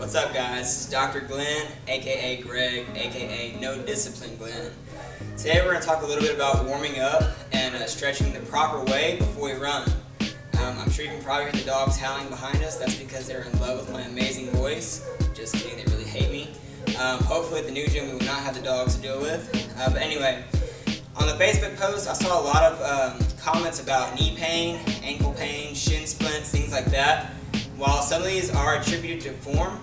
What's up, guys? This is Dr. Glenn, aka Greg, aka No Discipline Glenn. Today we're going to talk a little bit about warming up and stretching the proper way before we run. I'm sure you can probably hear the dogs howling behind us. That's because they're in love with my amazing voice. Just kidding, they really hate me. Hopefully at the new gym we will not have the dogs to deal with. But anyway, on the Facebook post I saw a lot of comments about knee pain, ankle pain, shin splints, things like that. While some of these are attributed to form,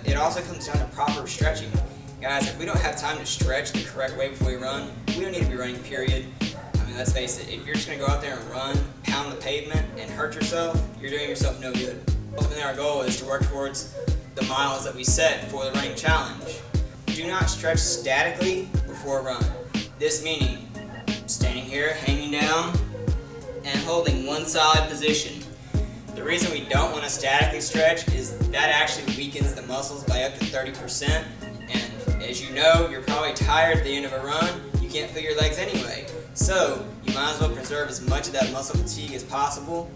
it also comes down to proper stretching. Guys, if we don't have time to stretch the correct way before we run, we don't need to be running, period. I mean, let's face it, if you're just going to go out there and run, pound the pavement, and hurt yourself, you're doing yourself no good. Ultimately, our goal is to work towards the miles that we set for the running challenge. Do not stretch statically before a run. This meaning standing here, hanging down, and holding one solid position. The reason we don't want to statically stretch is that actually weakens the muscles by up to 30%. And as you know, you're probably tired at the end of a run. You can't feel your legs anyway. So you might as well preserve as much of that muscle fatigue as possible.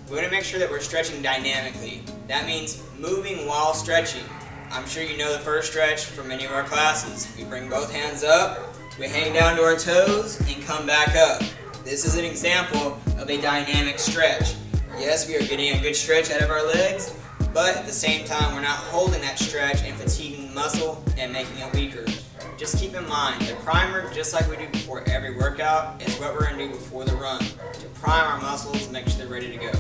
We want to make sure that we're stretching dynamically. That means moving while stretching. I'm sure you know the first stretch from many of our classes. We bring both hands up, we hang down to our toes, and come back up. This is an example of a dynamic stretch. Yes, we are getting a good stretch out of our legs, but at the same time, we're not holding that stretch and fatiguing the muscle and making it weaker. Just keep in mind, the primer, just like we do before every workout, is what we're going to do before the run, to prime our muscles and make sure they're ready to go.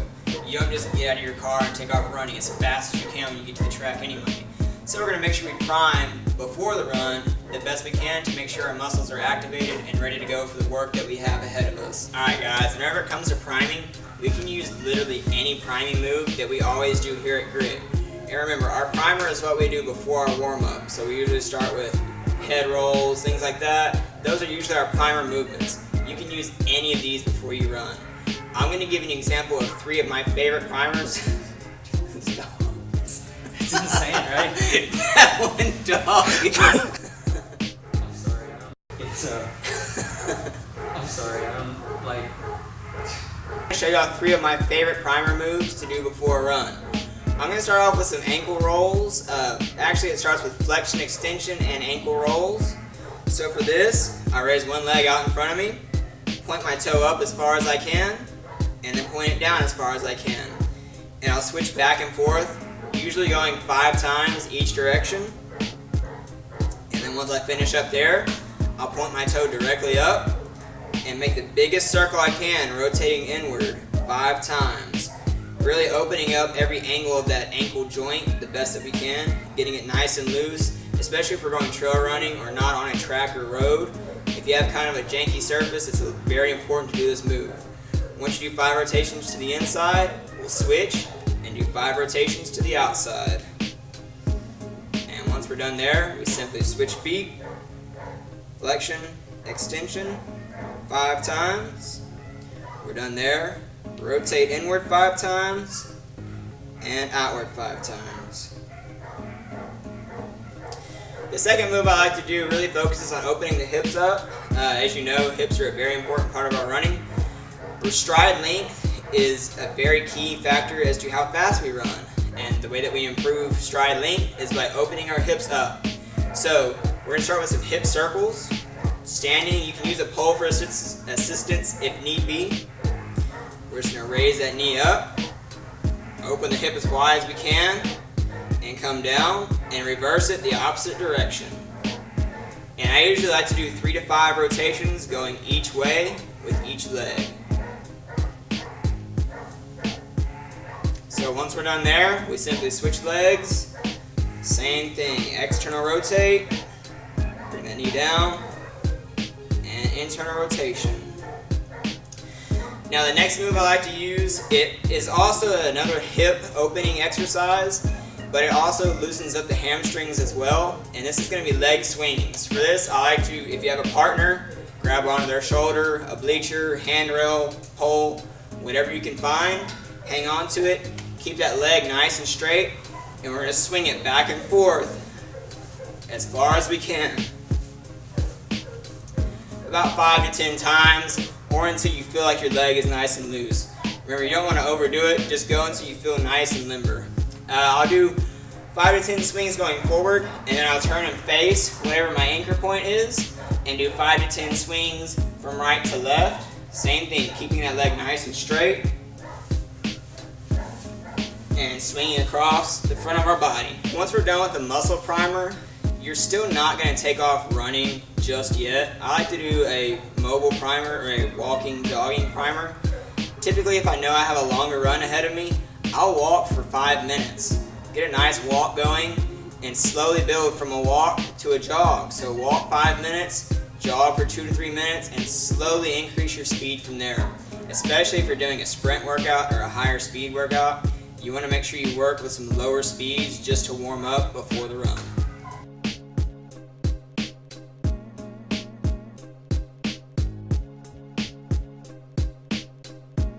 You don't just get out of your car and take off running as fast as you can when you get to the track anyway. So we're going to make sure we prime before the run the best we can to make sure our muscles are activated and ready to go for the work that we have ahead of us. Alright guys, whenever it comes to priming, we can use literally any priming move that we always do here at Grit. And remember, our primer is what we do before our warm-up. So we usually start with head rolls, things like that. Those are usually our primer movements. You can use any of these before you run. I'm going to give you an example of 3 of my favorite primers. It's insane, right? That one dog. I'm sorry. I'm sorry. I'm like. I'm going to show y'all 3 of my favorite primer moves to do before a run. I'm going to start off with some ankle rolls. Actually, it starts with flexion, extension, and ankle rolls. So for this, I raise one leg out in front of me, point my toe up as far as I can, and then point it down as far as I can. And I'll switch back and forth, usually going 5 times each direction. And then once I finish up there, I'll point my toe directly up and make the biggest circle I can, rotating inward 5 times. Really opening up every angle of that ankle joint the best that we can, getting it nice and loose, especially if we're going trail running or not on a track or road. If you have kind of a janky surface, it's very important to do this move. Once you do 5 rotations to the inside, we'll switch and do 5 rotations to the outside. And once we're done there, we simply switch feet, flexion, extension, 5 times. We're done there. Rotate inward 5 times and outward 5 times. The second move I like to do really focuses on opening the hips up. As you know, hips are a very important part of our running. Stride length is a very key factor as to how fast we run. And the way that we improve stride length is by opening our hips up. So we're going to start with some hip circles. Standing, you can use a pole for assistance if need be. We're just going to raise that knee up, open the hip as wide as we can, and come down and reverse it the opposite direction. And I usually like to do 3 to 5 rotations going each way with each leg. So once we're done there, we simply switch legs. Same thing, external rotate, bring that knee down, and internal rotation. Now the next move I like to use, it is also another hip opening exercise, but it also loosens up the hamstrings as well, and this is going to be leg swings. For this, I like to, if you have a partner, grab onto their shoulder, a bleacher, handrail, pole, whatever you can find, hang on to it, keep that leg nice and straight, and we're going to swing it back and forth as far as we can. About 5 to 10 times, or until you feel like your leg is nice and loose. Remember, you don't want to overdo it, just go until you feel nice and limber. I'll do 5 to 10 swings going forward, and then I'll turn and face whatever my anchor point is, and do 5 to 10 swings from right to left. Same thing, keeping that leg nice and straight, and swinging across the front of our body. Once we're done with the muscle primer, you're still not going to take off running just yet. I like to do a mobile primer or a walking, jogging primer. Typically, if I know I have a longer run ahead of me, I'll walk for 5 minutes. Get a nice walk going and slowly build from a walk to a jog. So walk 5 minutes, jog for 2 to 3 minutes, and slowly increase your speed from there. Especially if you're doing a sprint workout or a higher speed workout, you want to make sure you work with some lower speeds just to warm up before the run.